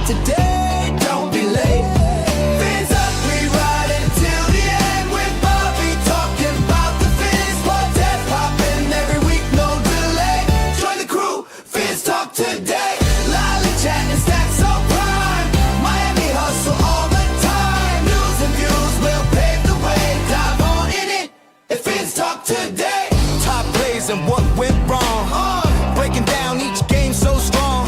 today, don't be late. Fins up, we ride until the end with Bobby talking about the Fins. Podcast popping every week, no delay. Join the crew, Fins Talk today. Lolly chat and stacks so prime. Miami hustle all the time. News and views will pave the way. Dive on in it, if Fins Talk today. Top plays and what went wrong. Breaking down each game so strong.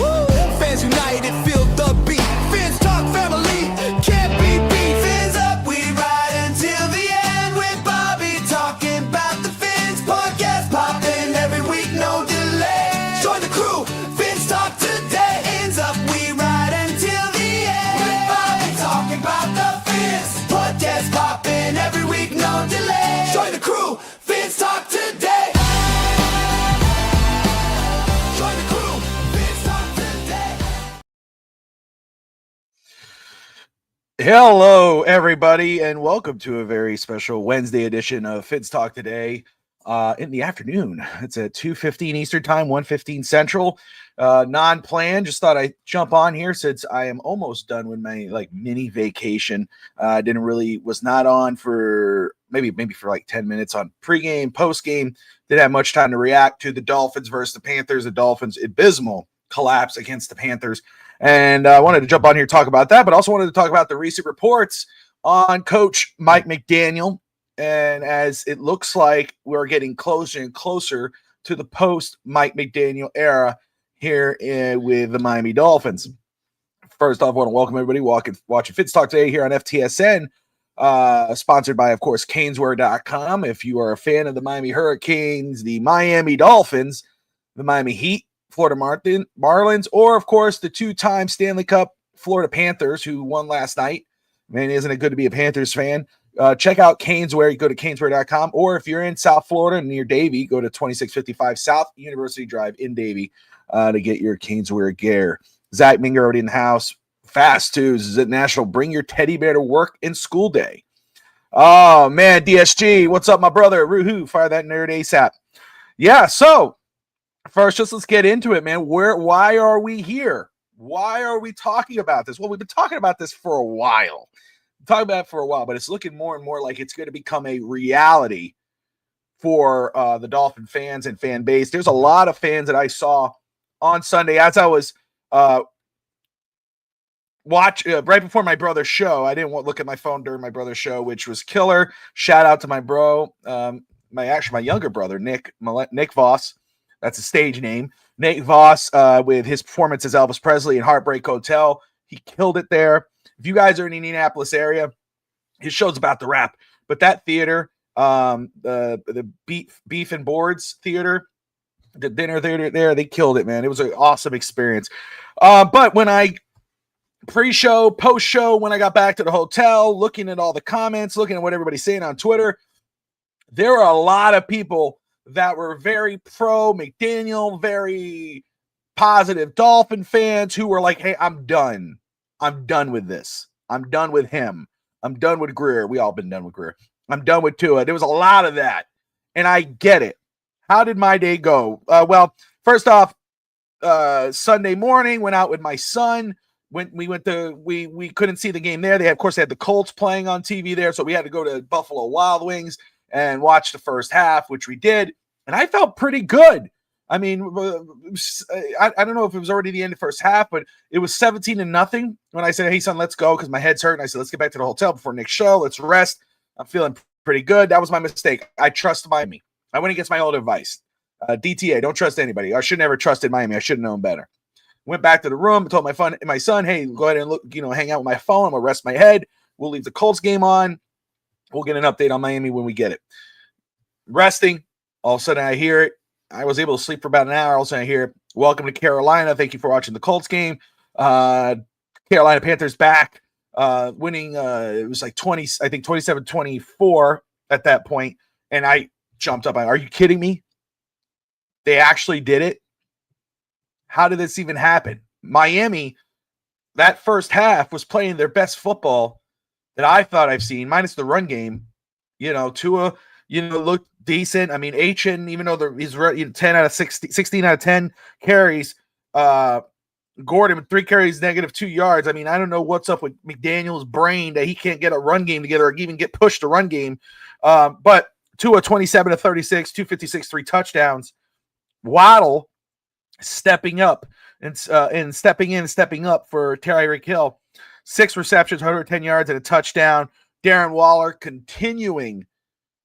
Fans united, feel the beat. Fins Talk family, can't be beat. Fins up, we ride until the end with Bobby talking about the Fins. Podcast popping every week, no delay. Join the crew, Fins Talk today. Fins up, we ride until the end with Bobby talking about the Fins. Podcast popping every week, no delay. Join the crew, Fins Talk today. Join the crew, Fins Talk today. Hello, everybody, and welcome to a very special Wednesday edition of Fins Talk today in the afternoon. It's at 2:15 Eastern Time, 1:15 Central. Non-planned. Just thought I'd jump on here since I am almost done with my mini vacation. Was not on for maybe for like 10 minutes on pregame, postgame. Didn't have much time to react to the Dolphins versus the Panthers. The Dolphins' abysmal collapse against the Panthers. And I wanted to jump on here and talk about that, but also wanted to talk about the recent reports on Coach Mike McDaniel. And as it looks like we're getting closer and closer to the post-Mike McDaniel era here with the Miami Dolphins. First off, I want to welcome everybody watching Fins Talk today here on FTSN, sponsored by, of course, Caneswear.com. If you are a fan of the Miami Hurricanes, the Miami Dolphins, the Miami Heat, Florida Marlins, or, of course, the two-time Stanley Cup Florida Panthers, who won last night. Man, isn't it good to be a Panthers fan? Check out Caneswear. You go to Caneswear.com, or if you're in South Florida near Davie, go to 2655 South University Drive in Davie to get your Caneswear gear. Zach Minger already in the house. Fast Tues is it National Bring Your Teddy Bear to Work in School Day. Oh, man, DSG, what's up, my brother? Woohoo, fire that nerd ASAP. Yeah, so first, let's get into it, man. Why are we here? Why are we talking about this? Well, we've been talking about this for a while. But it's looking more and more like it's going to become a reality for the Dolphin fans and fan base. There's a lot of fans that I saw on Sunday as I was right before my brother's show. I didn't look at my phone during my brother's show, which was killer. Shout out to my bro, my younger brother, Nick Voss. That's a stage name. Nate Voss with his performance as Elvis Presley in Heartbreak Hotel. He killed it there. If you guys are in the Indianapolis area, his show's about to wrap. But that theater, the Beef and Boards Theater, the dinner theater there, they killed it, man. It was an awesome experience. But when I pre-show, post-show, when I got back to the hotel, looking at all the comments, looking at what everybody's saying on Twitter, there were a lot of people that were very pro McDaniel, very positive Dolphin fans who were like, hey, I'm done. I'm done with this. I'm done with him. I'm done with Greer. We all been done with Greer. I'm done with Tua. There was a lot of that. And I get it. How did my day go? Well, first off, Sunday morning, went out with my son. We couldn't see the game there. They had the Colts playing on TV there. So we had to go to Buffalo Wild Wings and watch the first half, which we did. And I felt pretty good. I mean, I don't know if it was already the end of the first half, but it was 17-0 when I said, hey, son, let's go because my head's hurt. And I said, let's get back to the hotel before Nick's show. Let's rest. I'm feeling pretty good. That was my mistake. I trust Miami. I went against my old advice. DTA, don't trust anybody. I should never trusted Miami. I should have known better. Went back to the room and told my son, hey, go ahead and look, hang out with my phone. I'm going to rest my head. We'll leave the Colts game on. We'll get an update on Miami when we get it. Resting. All of a sudden I hear it. I was able to sleep for about an hour. All of a sudden I hear, welcome to Carolina. Thank you for watching the Colts game. Carolina Panthers back, winning. It was like 27-24 at that point. And I jumped up. Are you kidding me? They actually did it. How did this even happen? Miami, that first half was playing their best football that I thought I've seen, minus the run game. Tua, looked decent. I mean, Achan, even though he's 10 out of 16 out of 10 carries, Gordon with 3 carries, -2 yards. I mean, I don't know what's up with McDaniel's brain that he can't get a run game together or even get pushed to run game. But Tua 27 of 36, 256, 3 touchdowns. Waddle stepping up and stepping up for Tyreek Hill. 6 receptions, 110 yards, and a touchdown. Darren Waller continuing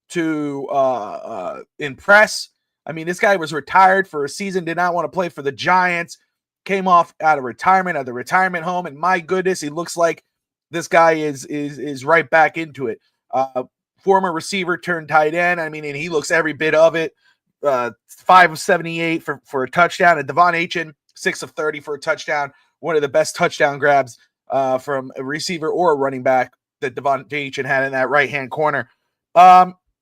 to impress. I mean, this guy was retired for a season, did not want to play for the Giants, came off out of retirement at the retirement home, and my goodness, he looks like this guy is right back into it. Former receiver turned tight end. I mean, and he looks every bit of it. 5 of 78 for a touchdown. And Devon Achane, 6 of 30 for a touchdown. One of the best touchdown grabs from a receiver or a running back that Devon Achane had in that right-hand corner.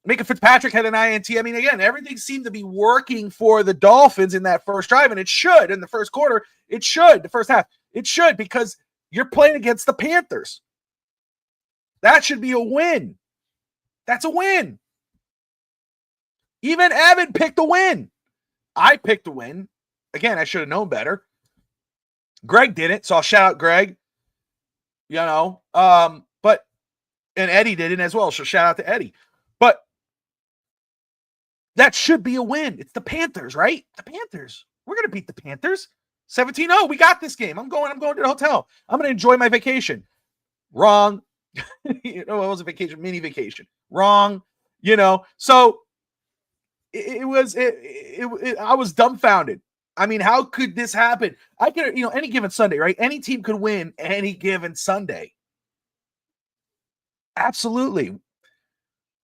Mika Fitzpatrick had an INT. I mean, again, everything seemed to be working for the Dolphins in that first drive, and it should in the first quarter. It should. The first half. It should, because you're playing against the Panthers. That should be a win. That's a win. Even Evan picked a win. I picked a win. Again, I should have known better. Greg didn't, so I'll shout out Greg. And Eddie didn't as well, so shout out to Eddie. But that should be a win. It's the Panthers, right? The Panthers. We're going to beat the Panthers. 17-0. We got this game. I'm going to the hotel. I'm going to enjoy my vacation. Wrong. It was a vacation, mini vacation. Wrong. So I was dumbfounded. I mean, how could this happen? I could, any given Sunday, right? Any team could win any given Sunday. Absolutely.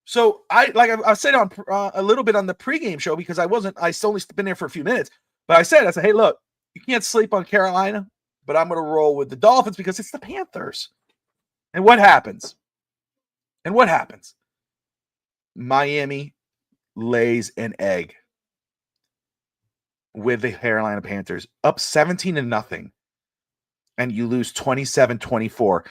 So I said on a little bit on the pregame show, because I only been there for a few minutes, but I said, hey, look, you can't sleep on Carolina, but I'm going to roll with the Dolphins because it's the Panthers. And what happens? Miami lays an egg with the Carolina Panthers, up 17-0, and you lose 27-24.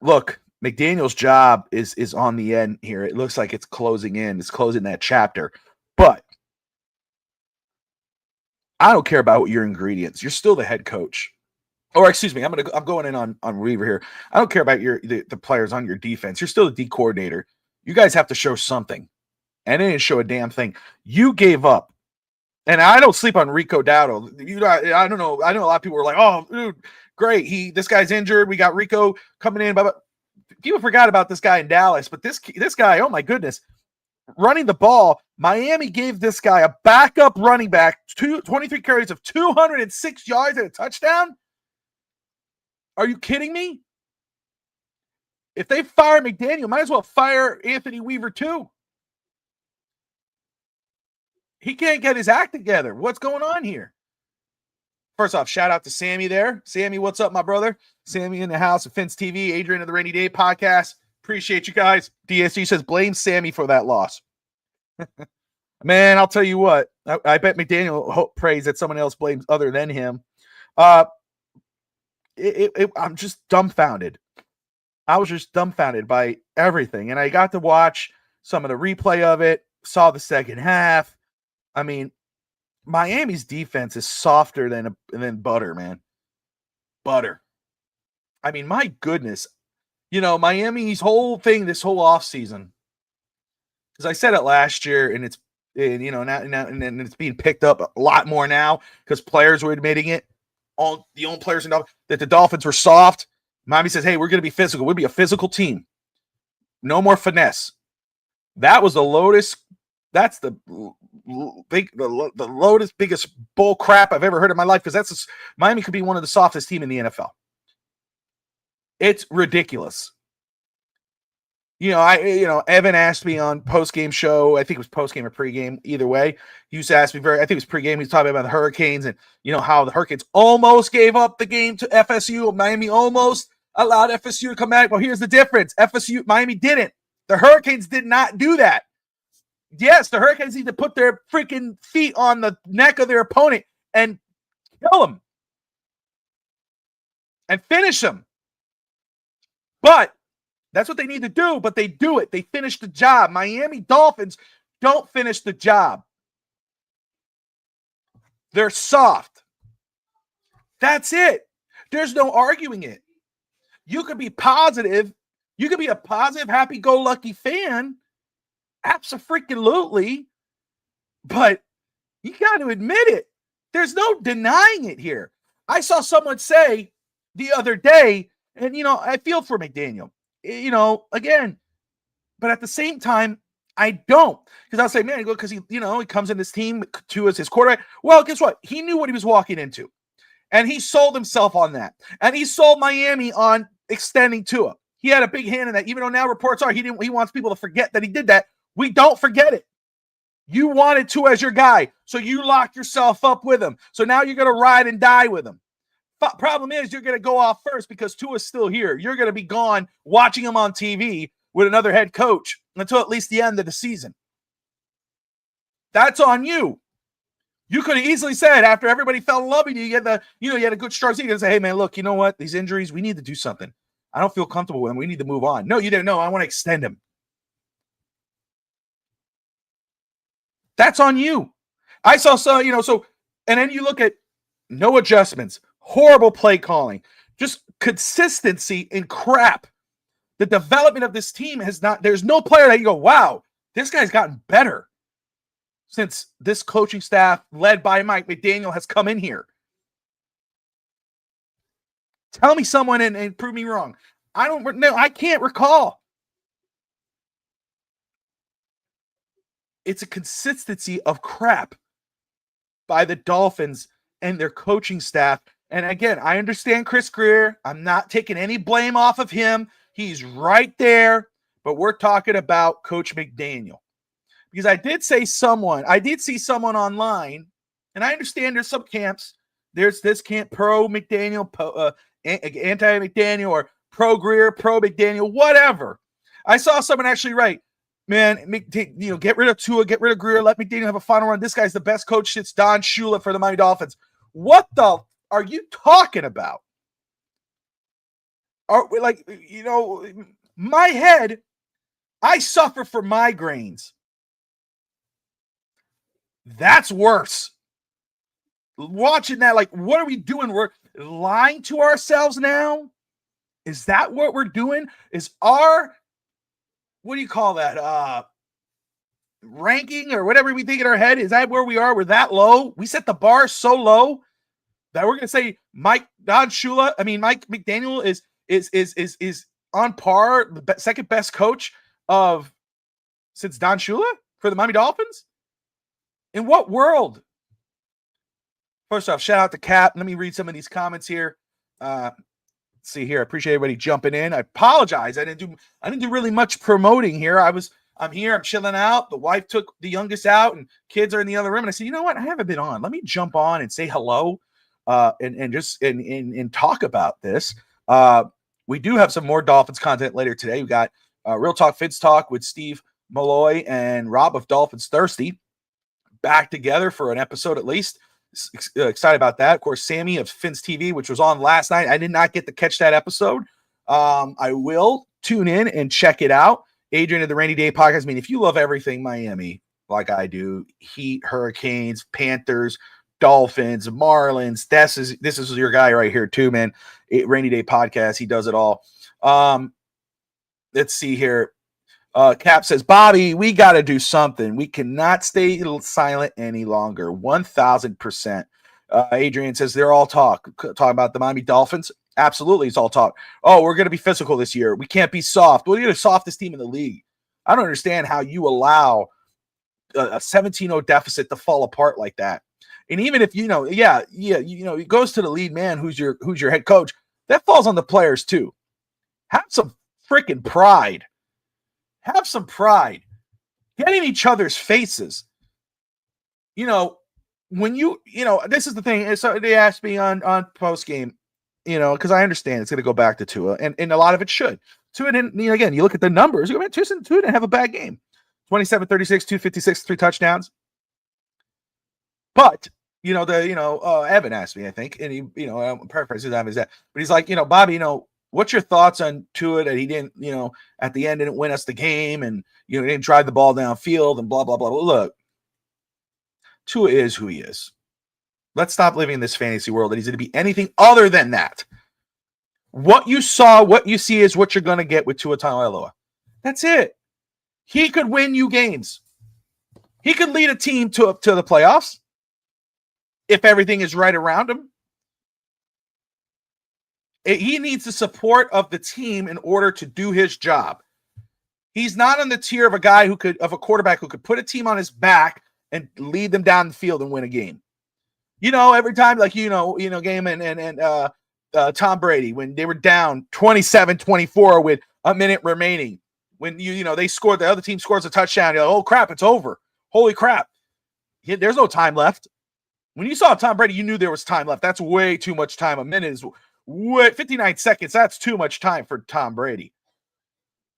Look, McDaniel's job is on the end here. It looks like it's closing in. It's closing that chapter. But I don't care about your ingredients. You're still the head coach. Or excuse me, I'm going in on Weaver here. I don't care about the players on your defense. You're still the D coordinator. You guys have to show something. And they didn't show a damn thing. You gave up. And I don't sleep on Rico Dowdle. I don't know. I know a lot of people were like, oh, dude, great. This guy's injured. We got Rico coming in. But people forgot about this guy in Dallas. But this guy, oh my goodness, running the ball. Miami gave this guy a backup running back 23 carries of 206 yards and a touchdown. Are you kidding me? If they fire McDaniel, might as well fire Anthony Weaver too. He can't get his act together. What's going on here? First off, shout out to Sammy there. Sammy, what's up, my brother? Sammy in the house of Finns TV, Adrian of the Rainy Day Podcast. Appreciate you guys. DSG says, blame Sammy for that loss. Man, I'll tell you what. I bet McDaniel prays that someone else blames other than him. I'm just dumbfounded. I was just dumbfounded by everything. And I got to watch some of the replay of it, saw the second half. I mean, Miami's defense is softer than butter, man. Butter. I mean, my goodness. Miami's whole thing this whole offseason, because I said it last year, and it's now and it's being picked up a lot more now because players were admitting it. All the own players that the Dolphins were soft. Miami says, hey, we're going to be physical. We'll be a physical team. No more finesse. That was the lowest. That's the lowest, biggest bull crap I've ever heard in my life, because Miami could be one of the softest team in the NFL. It's ridiculous. Evan asked me on post-game show, I think it was post-game or pre-game, either way. He used to ask me I think it was pre-game, he was talking about the Hurricanes and, how the Hurricanes almost gave up the game to FSU. Miami almost allowed FSU to come back. Well, here's the difference. Miami didn't. The Hurricanes did not do that. Yes, the Hurricanes need to put their freaking feet on the neck of their opponent and kill them and finish them. But that's what they need to do, but they do it. They finish the job. Miami Dolphins don't finish the job. They're soft. That's it. There's no arguing it. You could be positive. You could be a positive, happy-go-lucky fan. Absolutely. But you got to admit it. There's no denying it here. I saw someone say the other day, and, I feel for McDaniel, again, but at the same time, I don't. Because I'll say, man, because he comes in this team to as his quarterback. Well, guess what? He knew what he was walking into. And he sold himself on that. And he sold Miami on extending Tua. He had a big hand in that, even though now reports are he wants people to forget that he did that. We don't forget it. You wanted Tua as your guy, so you locked yourself up with him. So now you're going to ride and die with him. Problem is, you're going to go off first because Tua's still here. You're going to be gone watching him on TV with another head coach until at least the end of the season. That's on you. You could have easily said, after everybody fell in love with you, you had a good start. You could say, hey, man, look, you know what? These injuries, we need to do something. I don't feel comfortable with them. We need to move on. No, you didn't know. I want to extend him. That's on you. I saw and then you look at no adjustments, horrible play calling, just consistency in crap. The development of this team there's no player that you go, wow, this guy's gotten better since this coaching staff led by Mike McDaniel has come in here. Tell me someone and prove me wrong. I can't recall. It's a consistency of crap by the Dolphins and their coaching staff. And again, I understand Chris Greer. I'm not taking any blame off of him. He's right there. But we're talking about Coach McDaniel. Because I did see someone online, and I understand there's some camps. There's this camp, pro McDaniel, anti-McDaniel, or pro Greer, pro McDaniel, whatever. I saw someone actually write, man, get rid of Tua, get rid of Greer, let McDaniel have a final run. This guy's the best coach since Don Shula for the Miami Dolphins. What the are you talking about? My head, I suffer from migraines. That's worse. Watching that, what are we doing? We're lying to ourselves now? Is that what we're doing? Is our what do you call that? Ranking or whatever we think in our head. Is that where we are? We're that low. We set the bar so low that we're going to say Mike McDaniel is on par, the second best coach since Don Shula for the Miami Dolphins. In what world? First off, shout out to Cap. Let me read some of these comments here. See here. I appreciate everybody jumping in. I apologize. I didn't do really much promoting here. I'm here. I'm chilling out. The wife took the youngest out, and kids are in the other room. And I said, you know what? I haven't been on. Let me jump on and say hello, and talk about this. We do have some more Dolphins content later today. We got Real Talk Fits Talk with Steve Malloy and Rob of Dolphins Thirsty back together for an episode at least. Excited about that. Of course, Sammy of Fins TV, which was on last night. I did not get to catch that episode. I will tune in and check it out. Adrian of the Rainy Day Podcast. I mean, if you love everything Miami like I do, Heat, Hurricanes, Panthers, Dolphins, Marlins, this is your guy right here too, man. Rainy Day Podcast. He does it all. Let's see here. Cap says, Bobby, we got to do something. We cannot stay silent any longer. 1,000%. Adrian says they're all talking about the Miami Dolphins. Absolutely, it's all talk. Oh, we're going to be physical this year. We can't be soft. We're the softest team in the league. I don't understand how you allow a 17-0 deficit to fall apart like that. And even if it goes to the lead man, who's your head coach, that falls on the players too. Have some freaking pride. Have some pride. Get in each other's faces. When this is the thing. So they asked me on post game, because I understand it's going to go back to Tua, and a lot of it should. Tua didn't, again, you look at the numbers, you go, man, Tua didn't have a bad game. 27, 36, 256, 3 touchdowns. But, Evan asked me, I think, and he, I'm paraphrasing that, but he's like, Bobby, what's your thoughts on Tua that he didn't, at the end didn't win us the game and, he didn't drive the ball downfield and blah, blah, blah. Look, Tua is who he is. Let's stop living in this fantasy world that he's going to be anything other than that. What you saw, what you see is what you're going to get with Tua Tagovailoa. That's it. He could win you games. He could lead a team to the playoffs if everything is right around him. He needs the support of the team in order to do his job. He's not on the tier of a guy of a quarterback who could put a team on his back and lead them down the field and win a game. Every time, like, Game and Tom Brady, when they were down 27-24 with a minute remaining, when they scored, the other team scores a touchdown, you're like, oh crap, it's over. Holy crap. There's no time left. When you saw Tom Brady, you knew there was time left. That's way too much time. A minute is 59 seconds. That's too much time for Tom Brady.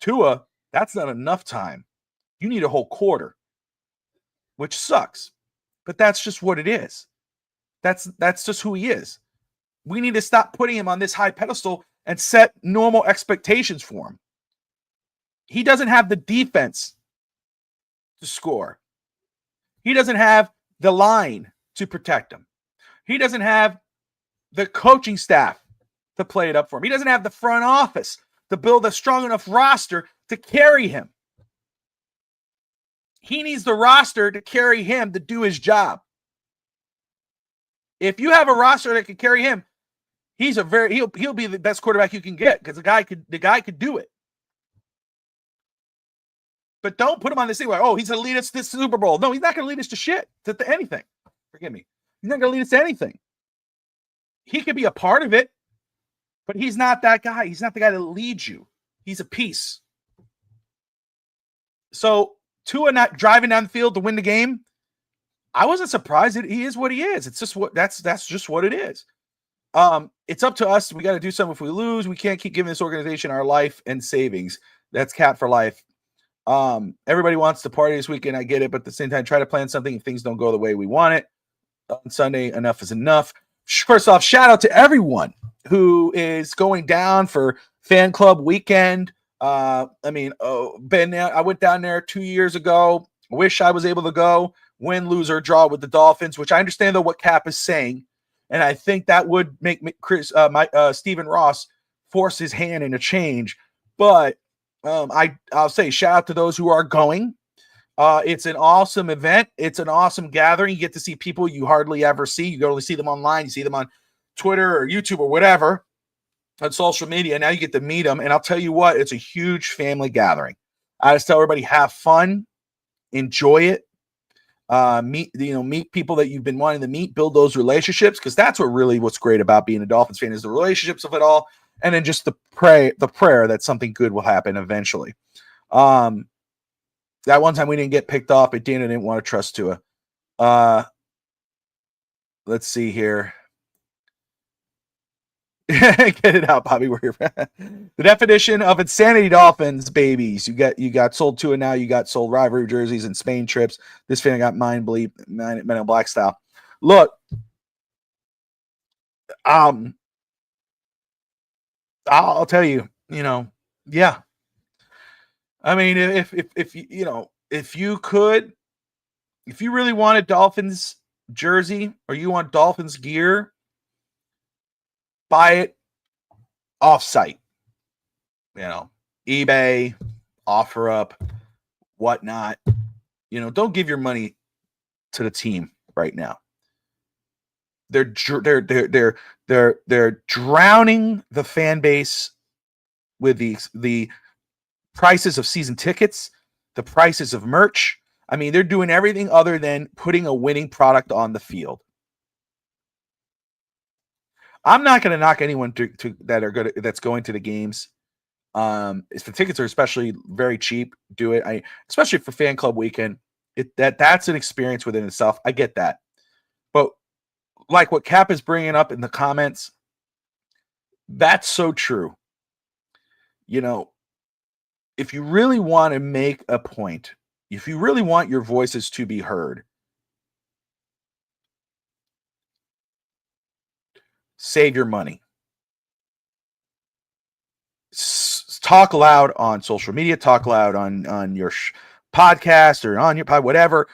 Tua, that's not enough time. You need a whole quarter, which sucks. But that's just what it is. That's just who he is. We need to stop putting him on this high pedestal and set normal expectations for him. He doesn't have the defense to score. He doesn't have the line to protect him. He doesn't have the coaching staff to play it up for him. He doesn't have the front office to build a strong enough roster to carry him. He needs the roster to carry him to do his job. If you have a roster that can carry him, he'll be the best quarterback you can get because the guy could do it. But don't put him on this thing like, oh, he's going to lead us to this Super Bowl. No, he's not going to lead us to shit, to anything. Forgive me. He's not going to lead us to anything. He could be a part of it, but he's not that guy. He's not the guy that leads you. He's a piece. So Tua not driving down the field to win the game, I wasn't surprised that he is what he is. It's just that's just what it is. It's up to us. We got to do something. If we lose, we can't keep giving this organization our life and savings. That's Cat for life. Everybody wants to party this weekend. I get it, but at the same time, try to plan something if things don't go the way we want it. On Sunday, enough is enough. First off, shout out to everyone who is going down for fan club weekend. I went down there 2 years ago. Wish I was able to go. Win, lose, or draw with the Dolphins, which I understand though what Cap is saying, and I think that would make Stephen Ross force his hand in a change. But I'll say shout out to those who are going. It's an awesome event. It's an awesome gathering. You get to see people you hardly ever see. You only see them online. You see them on Twitter or YouTube or whatever on social media. Now you get to meet them, and I'll tell you what, it's a huge family gathering. I just tell everybody, have fun, enjoy it. Meet people that you've been wanting to meet, build those relationships, because that's what's great about being a Dolphins fan is the relationships of it all, and then just the prayer that something good will happen eventually. That one time we didn't get picked off, but Dana didn't want to trust Tua. Let's see here. Get it out, Bobby. Where you're at. The definition of insanity Dolphins babies. You got sold Tua, now you got sold rivalry jerseys and Spain trips. This fan got Men in Black style. Look, I'll tell you, yeah. I mean, if you really want a Dolphins jersey or you want Dolphins gear, buy it off-site, eBay, OfferUp, whatnot. Don't give your money to the team right now. They're drowning the fan base with the prices of season tickets, the prices of merch. I mean, they're doing everything other than putting a winning product on the field. I'm not going to knock anyone that's going to the games. If the tickets are especially very cheap, do it. Especially for fan club weekend, that's an experience within itself. I get that, but like what Cap is bringing up in the comments, that's so true. If you really want to make a point, if you really want your voices to be heard, save your money. Talk loud on social media. Talk loud on your podcast or on your pod, whatever.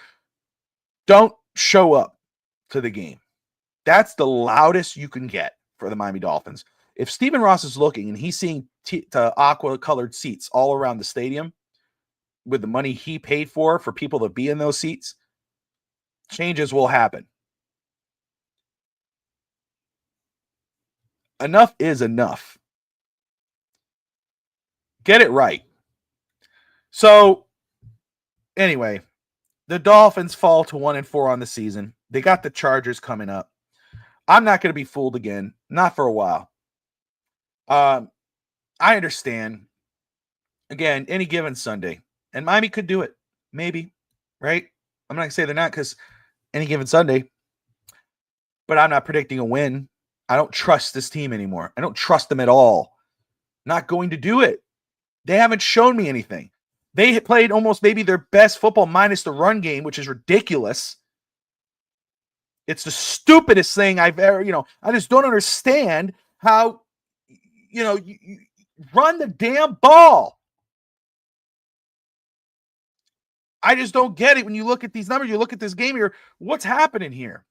Don't show up to the game. That's the loudest you can get for the Miami Dolphins. If Stephen Ross is looking and he's seeing aqua-colored seats all around the stadium with the money he paid for people to be in those seats, changes will happen. Enough is enough. Get it right. So, anyway, the Dolphins fall to 1-4 on the season. They got the Chargers coming up. I'm not going to be fooled again. Not for a while. I understand. Again, any given Sunday. And Miami could do it. Maybe. Right? I'm not going to say they're not because any given Sunday. But I'm not predicting a win. I don't trust this team anymore. I don't trust them at all. Not going to do it. They haven't shown me anything. They played almost maybe their best football minus the run game, which is ridiculous. It's the stupidest thing I've ever, I just don't understand how, you run the damn ball. I just don't get it when you look at these numbers, you look at this game here, what's happening here?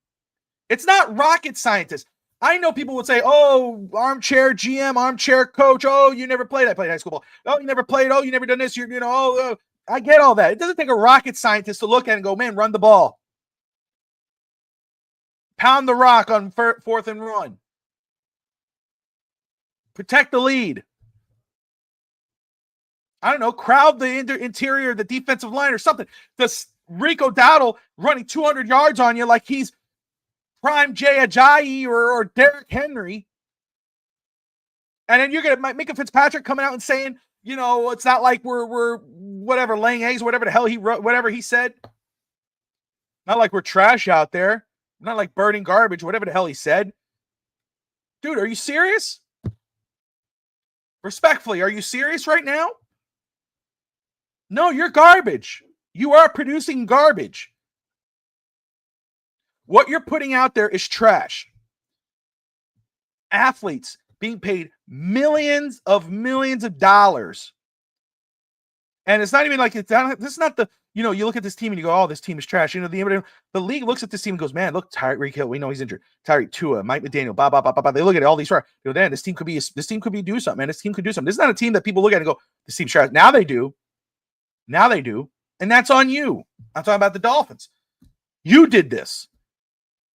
It's not rocket scientists. I know people would say, oh, armchair GM, armchair coach. Oh, you never played. I played high school ball. Oh, you never played. Oh, you never done this. I get all that. It doesn't take a rocket scientist to look at it and go, man, run the ball. Pound the rock on fourth and run. Protect the lead. I don't know, crowd the interior, the defensive line or something. Does Rico Dowdle running 200 yards on you like he's prime Jay Ajayi or Derrick Henry. And then you're going to Micah Fitzpatrick coming out and saying, it's not like we're whatever, laying eggs, whatever the hell whatever he said. Not like we're trash out there. Not like burning garbage, whatever the hell he said. Dude, are you serious? Respectfully, are you serious right now? No, you're garbage. You are producing garbage. What you're putting out there is trash. Athletes being paid millions of dollars. And it's not even like this is not the, you look at this team and you go, oh, this team is trash. The league looks at this team and goes, man, look, Tyreek Hill, we know he's injured. Tyreek, Tua, Mike McDaniel, blah, blah, blah, blah, blah. They look at all these, damn, this team could do something, man. This team could do something. This is not a team that people look at and go, this team's trash. Now they do. And that's on you. I'm talking about the Dolphins. You did this.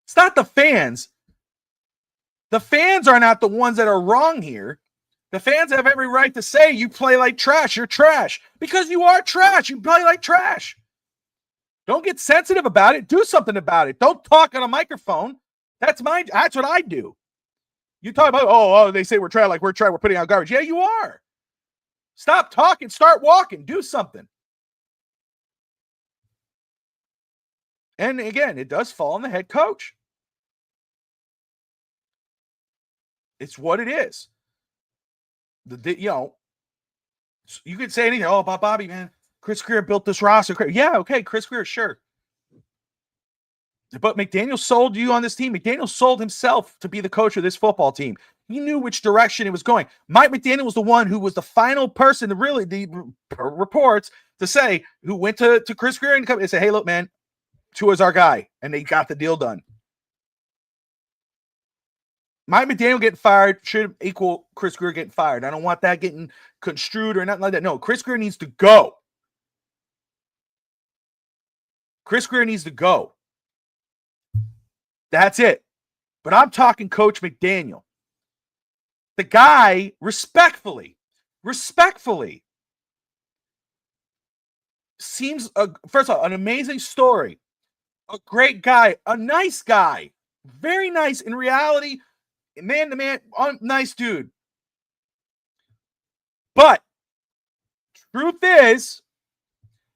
It's not the fans. The fans are not the ones that are wrong here. The fans have every right to say you play like trash. You're trash. Because you are trash. You play like trash. Don't get sensitive about it. Do something about it. Don't talk on a microphone. That's what I do. You talk about, oh, they say we're trash, like we're putting out garbage. Yeah, you are. Stop talking. Start walking. Do something. And again, it does fall on the head coach. It's what it is. You could say anything. Oh, Bobby, man, Chris Grier built this roster. Yeah, okay, Chris Grier, sure. But McDaniel sold you on this team. McDaniel sold himself to be the coach of this football team. He knew which direction it was going. Mike McDaniel was the one who was the final person to really, the reports to say, who went to Chris Grier and say, hey, look, man, Tua's our guy. And they got the deal done. Mike McDaniel getting fired should equal Chris Grier getting fired. I don't want that getting construed or nothing like that. No, Chris Grier needs to go. Chris Grier needs to go. That's it. But I'm talking Coach McDaniel. The guy, respectfully, seems, first of all, an amazing story. A great guy. A nice guy. Very nice. In reality, man to man, nice dude. But truth is,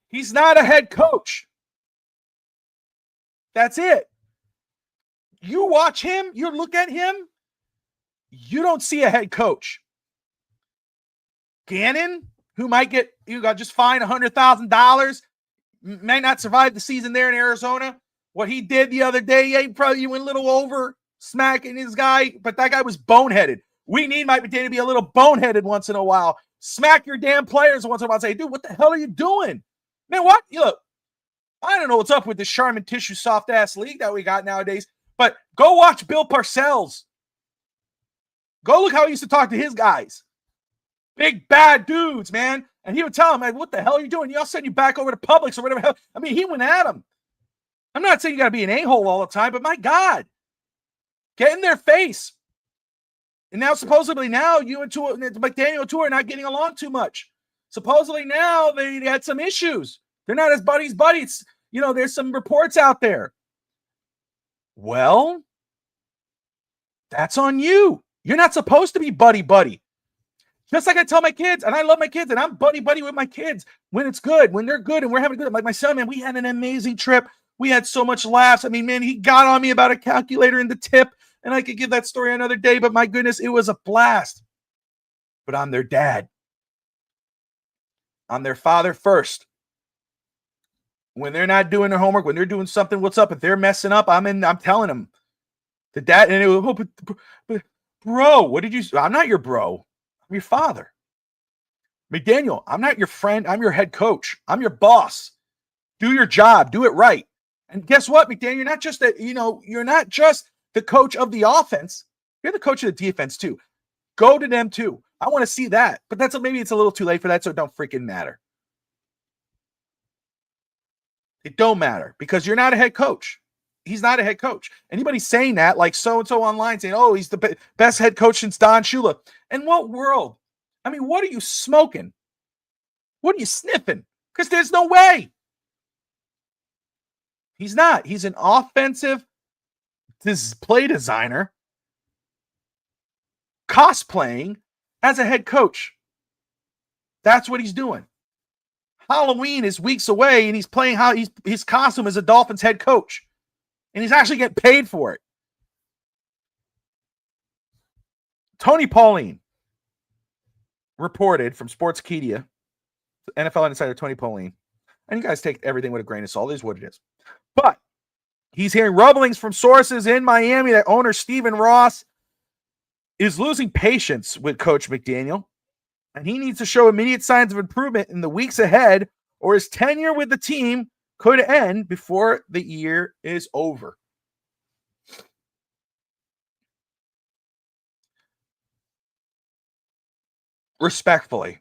he's not a head coach. That's it. You watch him, you look at him, you don't see a head coach. Gannon, who might get, got just fined $100,000, may not survive the season there in Arizona. What he did the other day, yeah, he probably went a little over, smacking his guy, but that guy was boneheaded. We need Mike McDaniel to be a little boneheaded once in a while. Smack your damn players once in a while. Say, dude, what the hell are you doing? Man, what? Look, I don't know what's up with this Charmin tissue soft-ass league that we got nowadays, But go watch Bill Parcells. Go look how he used to talk to his guys. Big bad dudes, man. And he would tell them, like, what the hell are you doing? I'll send you back over to Publix or whatever. I mean, he went at him. I'm not saying you got to be an a-hole all the time, but my God, get in their face. And now, supposedly, now you and McDaniel and Tua are not getting along too much. Supposedly now they had some issues. They're not as buddies. There's some reports out there. Well, that's on you. You're not supposed to be buddy. Just like I tell my kids, and I love my kids, and I'm buddy with my kids when it's good, when they're good, and we're having good. Like my son, man, we had an amazing trip. We had so much laughs. I mean, man, he got on me about a calculator in the tip, and I could give that story another day, but my goodness, it was a blast. But I'm their dad. I'm their father first. When they're not doing their homework, when they're doing something, what's up? If they're messing up, I'm telling them. The dad, and it was, bro, what did you say? I'm not your bro. I'm your father. McDaniel, I'm not your friend. I'm your head coach. I'm your boss. Do your job. Do it right. And guess what, McDaniel? You're not just the coach of the offense. You're the coach of the defense too. Go to them too. I want to see that. But maybe it's a little too late for that, so it don't freaking matter. It don't matter because you're not a head coach. He's not a head coach. Anybody saying that, like so-and-so online saying, oh, he's the best head coach since Don Shula. In what world? I mean, what are you smoking? What are you sniffing? Because there's no way. He's not. He's an offensive play designer cosplaying as a head coach. That's what he's doing. Halloween is weeks away, and he's playing his costume as a Dolphins head coach. And he's actually getting paid for it. Tony Pauline reported from Sportskeeda, NFL insider Tony Pauline, and you guys take everything with a grain of salt. It is what it is. But he's hearing rumblings from sources in Miami that owner Stephen Ross is losing patience with Coach McDaniel, and he needs to show immediate signs of improvement in the weeks ahead, or his tenure with the team could end before the year is over. Respectfully,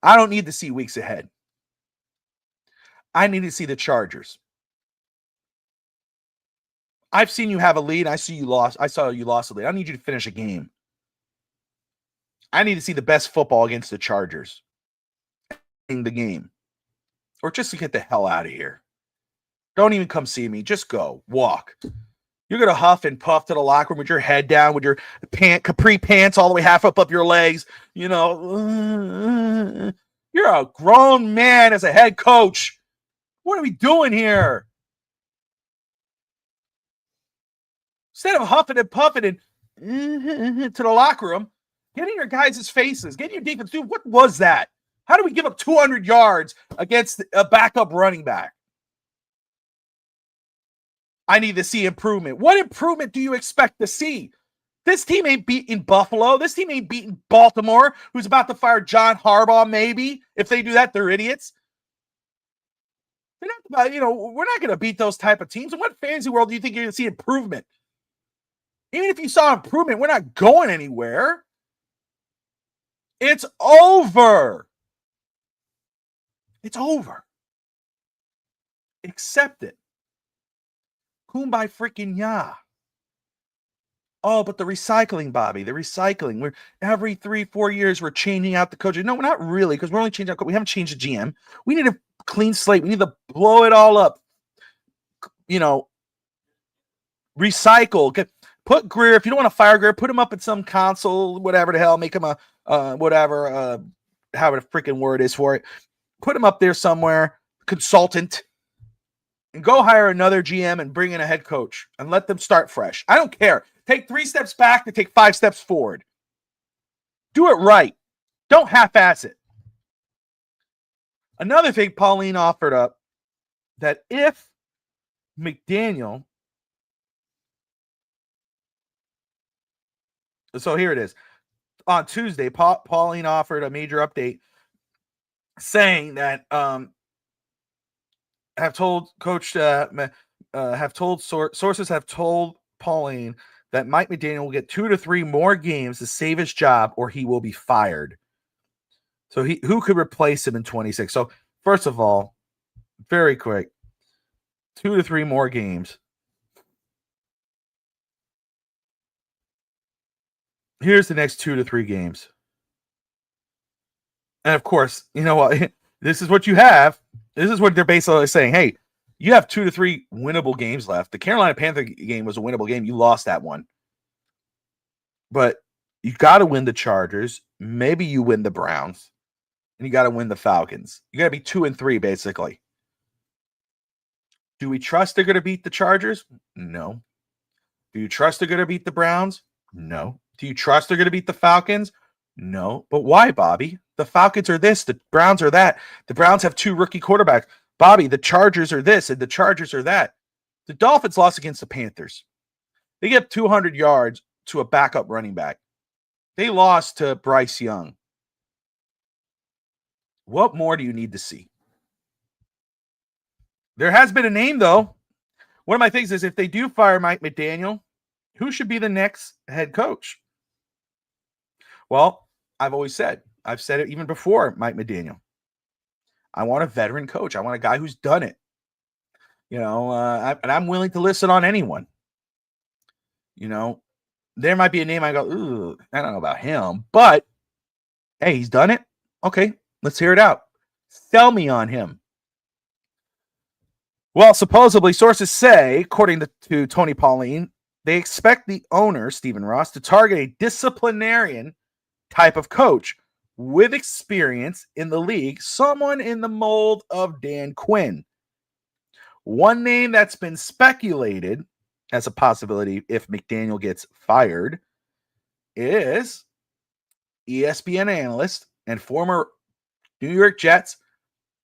I don't need to see weeks ahead. I need to see the Chargers. I've seen you have a lead. I saw you lost a lead. I need you to finish a game. I need to see the best football against the Chargers in the game. Or just to get the hell out of here. Don't even come see me. Just go. Walk. You're going to huff and puff to the locker room with your head down, with your capri pants all the way half up your legs. You're a grown man as a head coach. What are we doing here? Instead of huffing and puffing and to the locker room, get in your guys' faces. Get in your defense. Dude, what was that? How do we give up 200 yards against a backup running back? I need to see improvement. What improvement do you expect to see? This team ain't beating Buffalo. This team ain't beating Baltimore, who's about to fire John Harbaugh, maybe. If they do that, they're idiots. They're not, we're not going to beat those type of teams. In what fantasy world do you think you're going to see improvement? Even if you saw improvement, we're not going anywhere. It's over. It's over. Accept it. Kumbaya freaking ya. Oh, but the recycling, Bobby, the recycling. We're every 3-4 years we're changing out the coach. No, we're not really, because we're only changing out. We haven't changed the GM. We need a clean slate. We need to blow it all up. Recycle. Put Greer. If you don't want to fire Greer, put him up at some console, whatever the hell. Make him a however the freaking word is for it. Put him up there somewhere. Consultant. And go hire another GM and bring in a head coach and let them start fresh. I don't care. Take 3 steps back to take 5 steps forward. Do it right. Don't half-ass it. Another thing Pauline offered up, that if McDaniel... So here it is. On Tuesday, Pauline offered a major update saying that... have told Coach sources have told Pauline that Mike McDaniel will get 2 to 3 more games to save his job, or he will be fired. So who could replace him in 26? So first of all, very quick, 2 to 3 more games. Here's the next 2 to 3 games. And of course, you know what? This is what you have. This is what they're basically saying. Hey, you have 2 to 3 winnable games left. The Carolina Panther game was a winnable game. You lost that one. But you got to win the Chargers. Maybe you win the Browns. And you got to win the Falcons. You got to be 2-3, basically. Do we trust they're going to beat the Chargers? No. Do you trust they're going to beat the Browns? No. Do you trust they're going to beat the Falcons? No. But why, Bobby? The Falcons are this. The Browns are that. The Browns have 2 rookie quarterbacks. Bobby, the Chargers are this and the Chargers are that. The Dolphins lost against the Panthers. They get 200 yards to a backup running back. They lost to Bryce Young. What more do you need to see? There has been a name, though. One of my things is if they do fire Mike McDaniel, who should be the next head coach? Well, I've said it even before Mike McDaniel. I want a veteran coach. I want a guy who's done it. You know, and I'm willing to listen on anyone. You know, there might be a name I go, ooh, I don't know about him, but hey, he's done it. Okay, let's hear it out. Sell me on him. Well, supposedly, sources say, according to Tony Pauline, they expect the owner, Stephen Ross, to target a disciplinarian type of coach with experience in the league, someone in the mold of Dan Quinn. One name that's been speculated as a possibility if McDaniel gets fired is ESPN analyst and former New York Jets,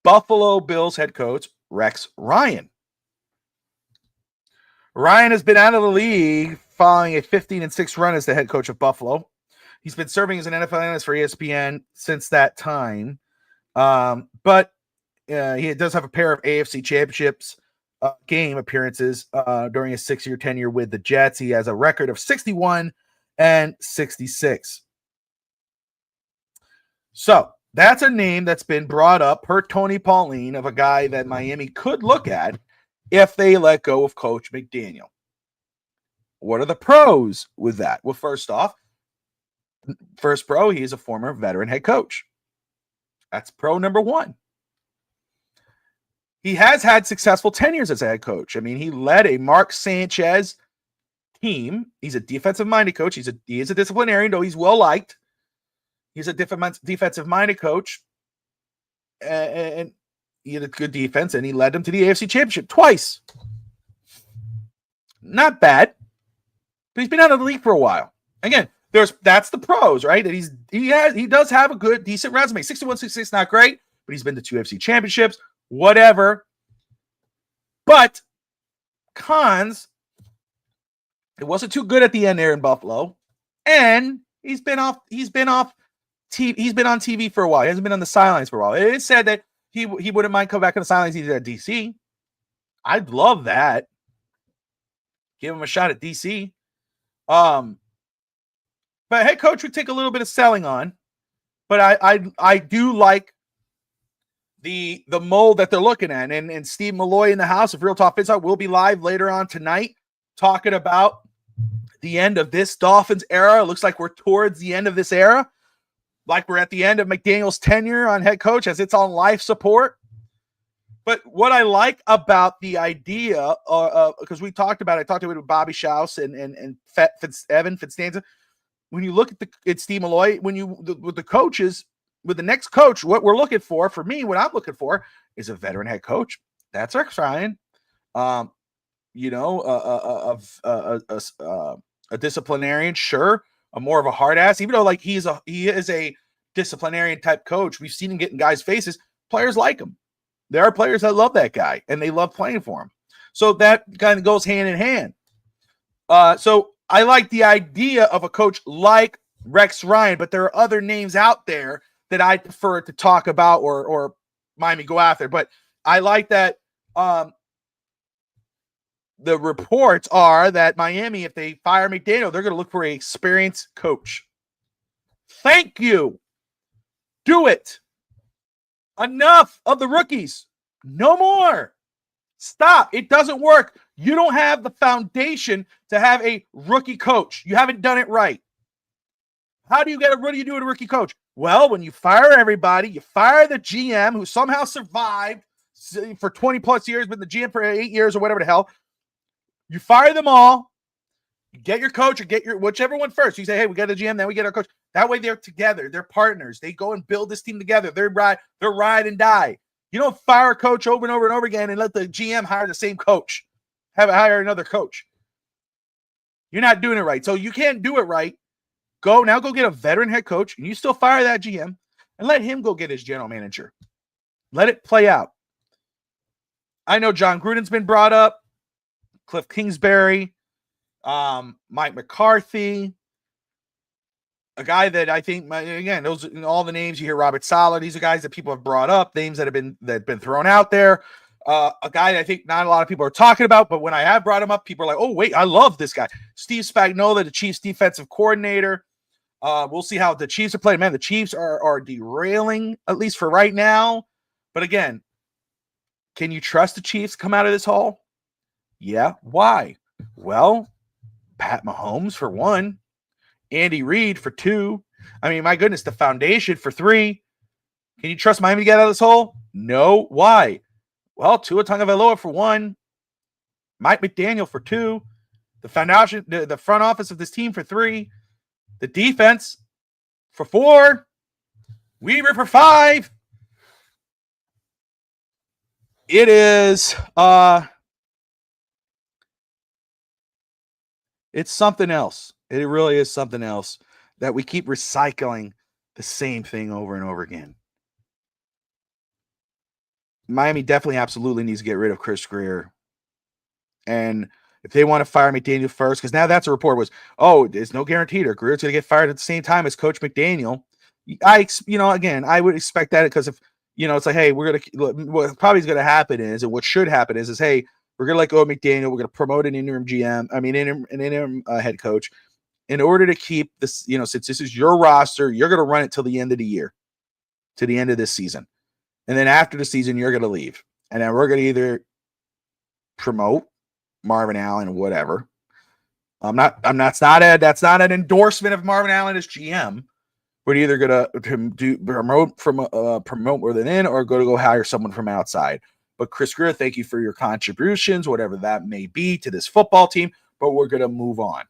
Buffalo Bills head coach Rex Ryan. Ryan has been out of the league following a 15-6 run as the head coach of Buffalo. He's been serving as an NFL analyst for ESPN since that time. But he does have a pair of AFC championships game appearances during his 6-year tenure with the Jets. He has a record of 61-66. So that's a name that's been brought up per Tony Pauline of a guy that Miami could look at if they let go of Coach McDaniel. What are the pros with that? Well, first pro, he is a former veteran head coach. That's pro number one. He has had successful tenures as a head coach. I mean, he led a Mark Sanchez team. He's a defensive-minded coach. He is a disciplinarian, though he's well-liked. He's a defensive-minded coach. And he had a good defense, and he led them to the AFC Championship twice. Not bad. But he's been out of the league for a while. Again, that's the pros, right? That he does have a good, decent resume. 61-66, not great, but he's been to 2 AFC championships, whatever. But cons, it wasn't too good at the end there in Buffalo, and he's been on TV for a while. He hasn't been on the sidelines for a while. It is said that he wouldn't mind coming back on the sidelines either at DC. I'd love that. Give him a shot at DC. But head coach would take a little bit of selling on. But I do like the mold that they're looking at. And Steve Malloy in the house of Real Talk Fits will be live later on tonight talking about the end of this Dolphins era. It looks like we're towards the end of this era. Like we're at the end of McDaniel's tenure on head coach as it's on life support. But what I like about the idea, because we talked about it, I talked about it with Bobby Schaus and Evan Fitzstanza. When you look at Steve Malloy, with the coaches, with the next coach, what we're looking for me, what I'm looking for is a veteran head coach. That's Rex Ryan. A disciplinarian, sure. A more of a hard ass, even though like he is a disciplinarian type coach. We've seen him get in guys' faces. Players like him. There are players that love that guy and they love playing for him. So that kind of goes hand in hand. So I like the idea of a coach like Rex Ryan, but there are other names out there that I prefer to talk about or Miami go after. But I like that the reports are that Miami, if they fire McDaniel, they're going to look for an experienced coach. Thank you. Do it. Enough of the rookies. No more. Stop. It doesn't work. You don't have the foundation to have a rookie coach. You haven't done it right. What do you do with a rookie coach? Well, when you fire everybody, you fire the GM who somehow survived for 20 plus years, been the GM for 8 years or whatever the hell. You fire them all. You get your coach or get your whichever one first. You say, hey, we got a GM, then we get our coach. That way they're together. They're partners. They go and build this team together. They're ride and die. You don't fire a coach over and over and over again and let the GM hire the same coach. Hire another coach. You're not doing it right. So you can't do it right. Go get a veteran head coach, and you still fire that GM and let him go get his general manager. Let it play out. I know John Gruden's been brought up, Cliff Kingsbury, Mike McCarthy, a guy that I think, again, those all the names you hear, Robert Saleh, these are guys that people have brought up, names that have been thrown out there. A guy that I think not a lot of people are talking about, but when I have brought him up, people are like, oh, wait, I love this guy. Steve Spagnuolo, the Chiefs defensive coordinator. We'll see how the Chiefs are playing. Man, the Chiefs are derailing, at least for right now. But again, can you trust the Chiefs come out of this hole? Yeah. Why? Well, Pat Mahomes for one. Andy Reid for two. I mean, my goodness, the foundation for three. Can you trust Miami to get out of this hole? No. Why? Well, Tua Tagovailoa for one. Mike McDaniel for two. The foundation, the front office of this team for three. The defense for four. Weaver for five. It is it's something else. It really is something else that we keep recycling the same thing over and over again. Miami definitely absolutely needs to get rid of Chris Grier. And if they want to fire McDaniel first, because now that's a report was, oh, there's no guarantee that Grier's going to get fired at the same time as Coach McDaniel. Again, I would expect that because if, it's like, hey, what probably is going to happen is, and what should happen is, hey, we're going to let go of McDaniel. We're going to promote an interim head coach in order to keep this, since this is your roster, you're going to run it till the end of the year, to the end of this season. And then after the season, you're going to leave. And then we're going to either promote Marvin Allen, whatever. That's not an endorsement of Marvin Allen as GM. We're either going to promote within or go hire someone from outside. But Chris Grier, thank you for your contributions, whatever that may be to this football team, but we're going to move on.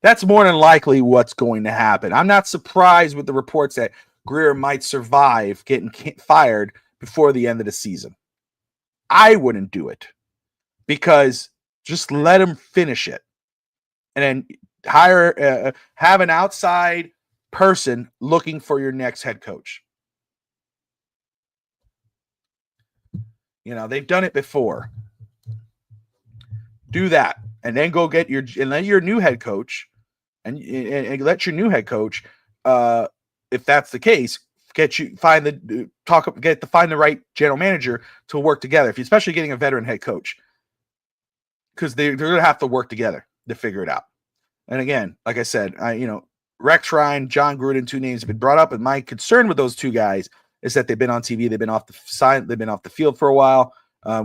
That's more than likely what's going to happen. I'm not surprised with the reports that Grier might survive getting fired before the end of the season. I wouldn't do it because just let him finish it and then have an outside person looking for your next head coach. They've done it before. Do that and then go get your new head coach and let your new head coach, if that's the case, find the right general manager to work together. Especially getting a veteran head coach, because they're going to have to work together to figure it out. And again, like I said, Rex Ryan, John Gruden, two names have been brought up, and my concern with those two guys is that they've been on TV, they've been off the field for a while.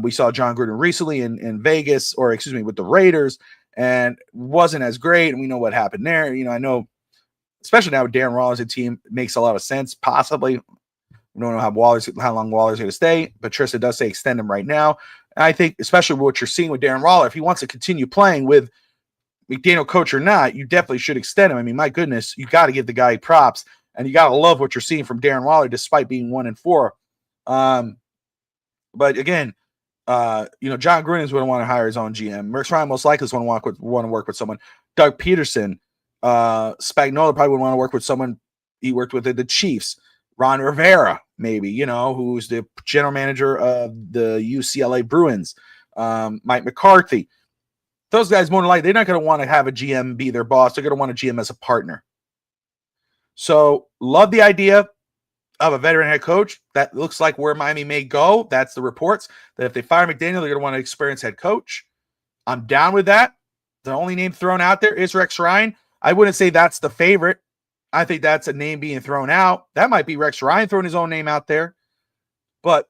We saw John Gruden recently in Vegas, with the Raiders, and wasn't as great. And we know what happened there. I know, especially now with Darren Waller's team, makes a lot of sense. Possibly, we don't know how long Waller's going to stay. Patricia does say extend him right now. And I think, especially what you're seeing with Darren Waller, if he wants to continue playing with McDaniel coach or not, you definitely should extend him. I mean, my goodness, you got to give the guy props, and you got to love what you're seeing from Darren Waller, despite being 1-4. But again, John Gruden is going to want to hire his own GM. Rex Ryan most likely is going to want to work with someone. Doug Peterson, Spagnuolo probably would want to work with someone he worked with at the Chiefs. Ron Rivera, maybe, who's the general manager of the UCLA Bruins. Mike McCarthy. Those guys, more than likely, they're not going to want to have a GM be their boss. They're going to want a GM as a partner. So, love the idea. of a veteran head coach. That looks like where Miami may go. That's the reports, that if they fire McDaniel, they're going to want an experienced head coach. I'm down with that. The only name thrown out there is Rex Ryan. I wouldn't say that's the favorite. I think that's a name being thrown out. That might be Rex Ryan throwing his own name out there. But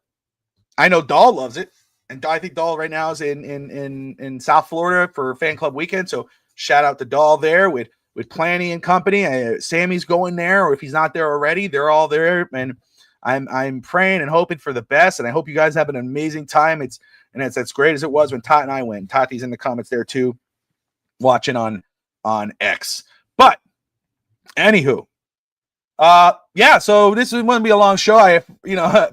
I know Dahl loves it. And I think Dahl right now is in South Florida for fan club weekend. So shout out to Dahl there with Planny and company. Sammy's going there, or if he's not there already, they're all there. And I'm praying and hoping for the best. And I hope you guys have an amazing time. It's as great as it was when Tot and I went. Tati's in the comments there too, watching on X. But anywho, yeah, so this is going to be a long show.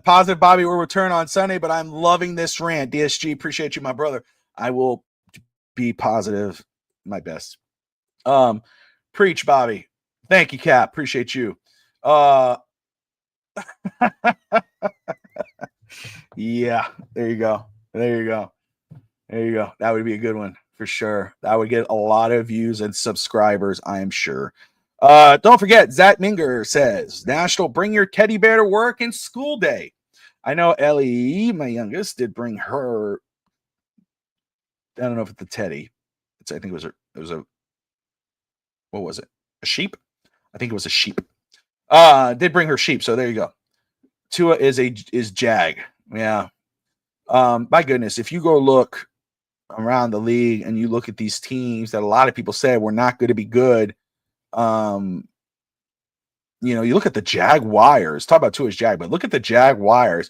Positive Bobby will return on Sunday, but I'm loving this rant. DSG, appreciate you, my brother. I will be positive, my best. Preach, Bobby. Thank you, Cap. Appreciate you. Yeah, there you go. That would be a good one for sure. That would get a lot of views and subscribers, I am sure. Don't forget, Zach Minger says, National Bring Your Teddy Bear to Work and School Day. I know Ellie, my youngest, did bring her, I don't know if it's the teddy. I think it was a, what was it? A sheep? I think it was a sheep. Did bring her sheep, so there you go. Tua is Jag. Yeah. My goodness, if you go look around the league and you look at these teams that a lot of people say were not going to be good, you look at the Jaguars. Talk about Tua's Jag, but look at the Jaguars.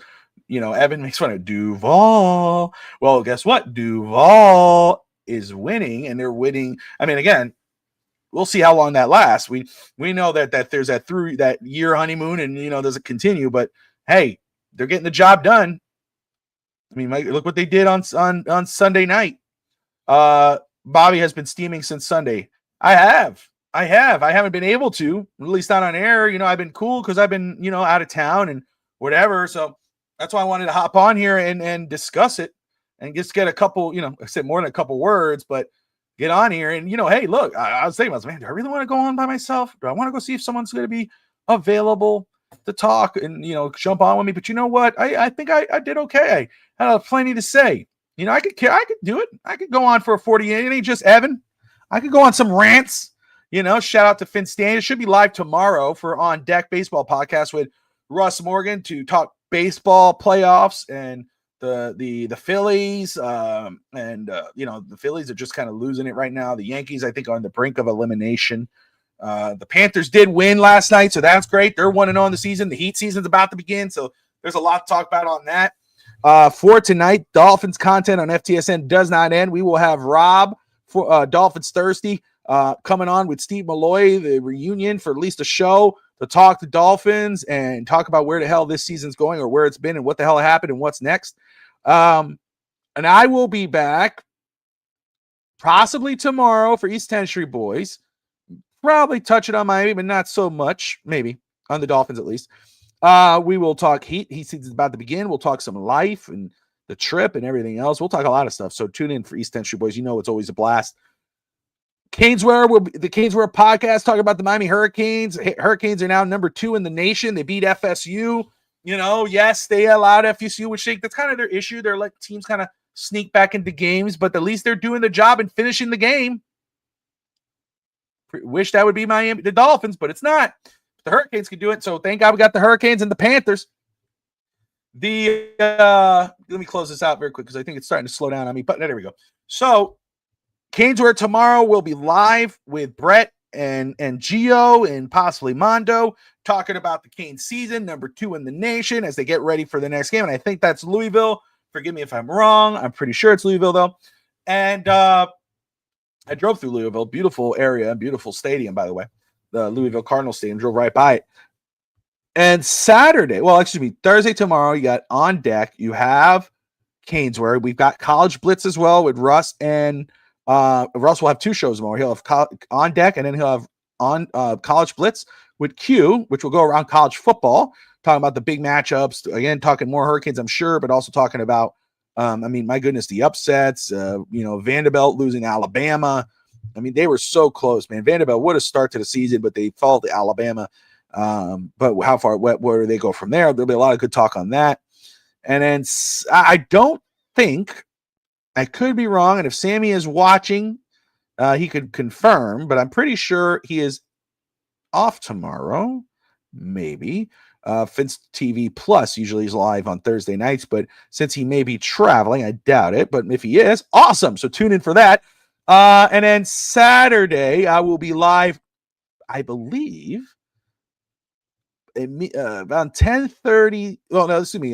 Evan makes fun of Duval. Well, guess what? Duval is winning, and they're winning. I mean, again, we'll see how long that lasts. We know that there's that year honeymoon, and does it continue? But hey, they're getting the job done. I mean, look what they did on Sunday night. Bobby has been steaming since Sunday. I haven't been able to, at least not on air. I've been cool because I've been, out of town and whatever. So that's why I wanted to hop on here and discuss it and just get a couple, I said more than a couple words, but get on here. And, hey, look, I was thinking, man, do I really want to go on by myself? Do I want to go see if someone's going to be available to talk and, jump on with me? But you know what? I think I did okay. I had plenty to say. I could do it. I could go on for a 48. It ain't just Evan. I could go on some rants. Shout out to Finn Stan. It should be live tomorrow for On Deck Baseball Podcast with Russ Morgan to talk baseball playoffs and the Phillies. The Phillies are just kind of losing it right now. The Yankees, I think, are on the brink of elimination. The Panthers did win last night, so that's great. They're 1-0 in the season. The Heat season's about to begin, so there's a lot to talk about on that. For tonight, Dolphins content on FTSN does not end. We will have Rob for Dolphins Thursday coming on with Steve Malloy, the reunion for at least a show to talk to Dolphins and talk about where the hell this season's going or where it's been and what the hell happened and what's next. And I will be back possibly tomorrow for East 10th Street Boys. Probably touch it on Miami, but not so much. Maybe on the Dolphins at least. We will talk Heat. Heat season's about to begin. We'll talk some life and the trip and everything else. We'll talk a lot of stuff. So tune in for East 10th Street Boys. It's always a blast. Caneswear will be the Caneswear podcast talking about the Miami Hurricanes. Hurricanes are now number 2 in the nation. They beat FSU. Yes, they allowed FSU, which that's kind of their issue. They're like teams kind of sneak back into games, but at least they're doing the job and finishing the game. Wish that would be the Dolphins, but it's not. The Hurricanes can do it. So thank God we got the Hurricanes and the Panthers. Let me close this out very quick because I think it's starting to slow down on me. But there we go. So Caneswear tomorrow will be live with Brett and Gio and possibly Mondo talking about the Canes season, number 2 in the nation, as they get ready for the next game. And I think that's Louisville. Forgive me if I'm wrong. I'm pretty sure it's Louisville though. And I drove through Louisville, beautiful area, beautiful stadium, by the way. The Louisville Cardinals stadium, drove right by it. And Thursday tomorrow, you got On Deck. You have Caneswear. We've got College Blitz as well with Russ, and Russ will have 2 shows tomorrow. He'll have On Deck, and then he'll have on College Blitz with Q, which will go around college football, talking about the big matchups. Again, talking more Hurricanes, I'm sure, but also talking about, my goodness, the upsets. Vanderbilt losing to Alabama. They were so close, man. Vanderbilt, what a start to the season, but they fall to Alabama. But how far, where do they go from there? There'll be a lot of good talk on that. And then I don't think, I could be wrong, and if Sammy is watching, he could confirm, but I'm pretty sure he is off tomorrow. Maybe. Finch TV Plus usually is live on Thursday nights, but since he may be traveling, I doubt it. But if he is, awesome. So tune in for that. And then Saturday, I will be live, I believe, around 10:30. Well, no, excuse me.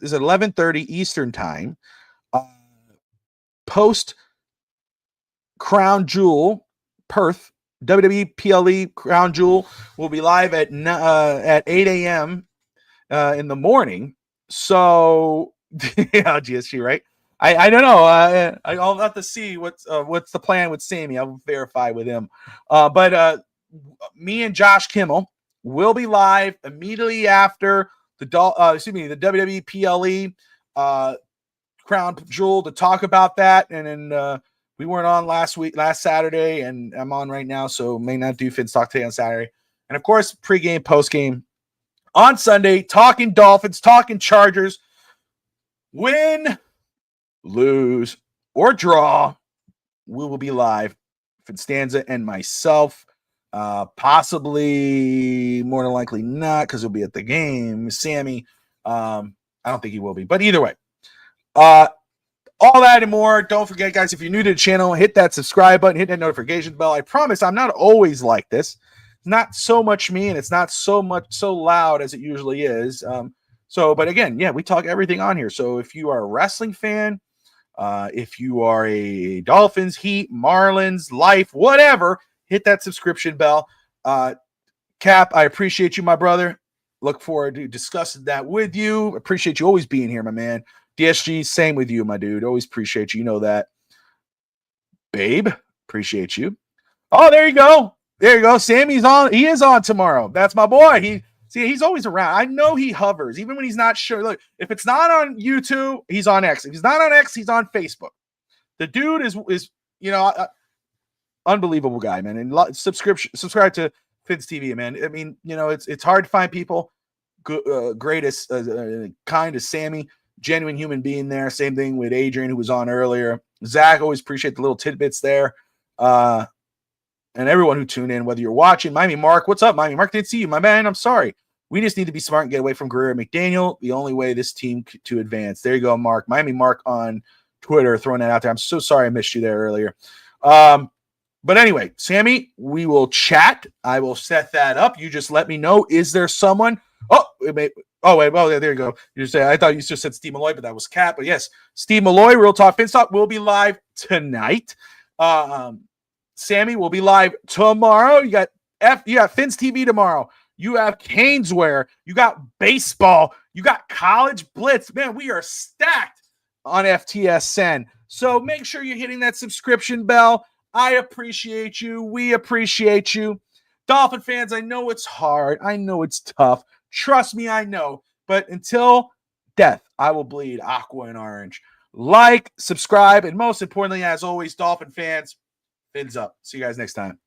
Is it 11:30 Eastern time? Post Crown Jewel Perth WWE PLE Crown Jewel will be live at 8 a.m. In the morning. So yeah, GSG, right? I don't know. I'll have to see what's the plan with Sammy. I'll verify with him. But me and Josh Kimmel will be live immediately after the WWE PLE Crown Jewel to talk about that. And then we weren't on last Saturday, and I'm on right now, so may not do Finn's Talk today on Saturday. And of course, pregame, postgame on Sunday, talking Dolphins, talking Chargers. Win, lose, or draw, we will be live. Finstanza and myself. Possibly, more than likely not, because he'll be at the game. Sammy, I don't think he will be. But either way, all that and more. Don't forget, guys, if you're new to the channel, hit that subscribe button, hit that notification bell. I promise I'm not always like this. It's not so much me, and it's not so loud as it usually is. But again, yeah, we talk everything on here. So if you are a wrestling fan, if you are a Dolphins, Heat, Marlins, Life, whatever, hit that subscription bell. Cap, I appreciate you, my brother. Look forward to discussing that with you. Appreciate you always being here, my man. DSG, same with you, my dude. Always appreciate you. You know that. Babe, appreciate you. Oh, there you go. There you go. Sammy's on. He is on tomorrow. That's my boy. He's always around. I know he hovers, even when he's not sure. Look, if it's not on YouTube, he's on X. If he's not on X, he's on Facebook. The dude is unbelievable guy, man. And subscribe to Finn's TV, man. I mean, it's hard to find people great as kind as Sammy. Genuine human being there. Same thing with Adrian, who was on earlier. Zach, always appreciate the little tidbits there. And everyone who tuned in, whether you're watching. Miami Mark, what's up, Miami Mark? Didn't see you, my man. I'm sorry. We just need to be smart and get away from Guerrero McDaniel. The only way this team to advance. There you go, Mark. Miami Mark on Twitter, throwing that out there. I'm so sorry I missed you there earlier. But anyway, Sammy, we will chat. I will set that up. You just let me know. Is there someone? There you go. I thought you just said Steve Malloy, but that was Cat. But yes, Steve Malloy, Real Talk Finstock will be live tonight. Sammy will be live tomorrow. You got Finn's TV tomorrow. You have Caneswear. You got baseball. You got College Blitz. Man, we are stacked on FTSN. So make sure you're hitting that subscription bell. I appreciate you. We appreciate you. Dolphin fans, I know it's hard. I know it's tough. Trust me, I know. But until death, I will bleed aqua and orange. Like, subscribe, and most importantly, as always, Dolphin fans, fins up. See you guys next time.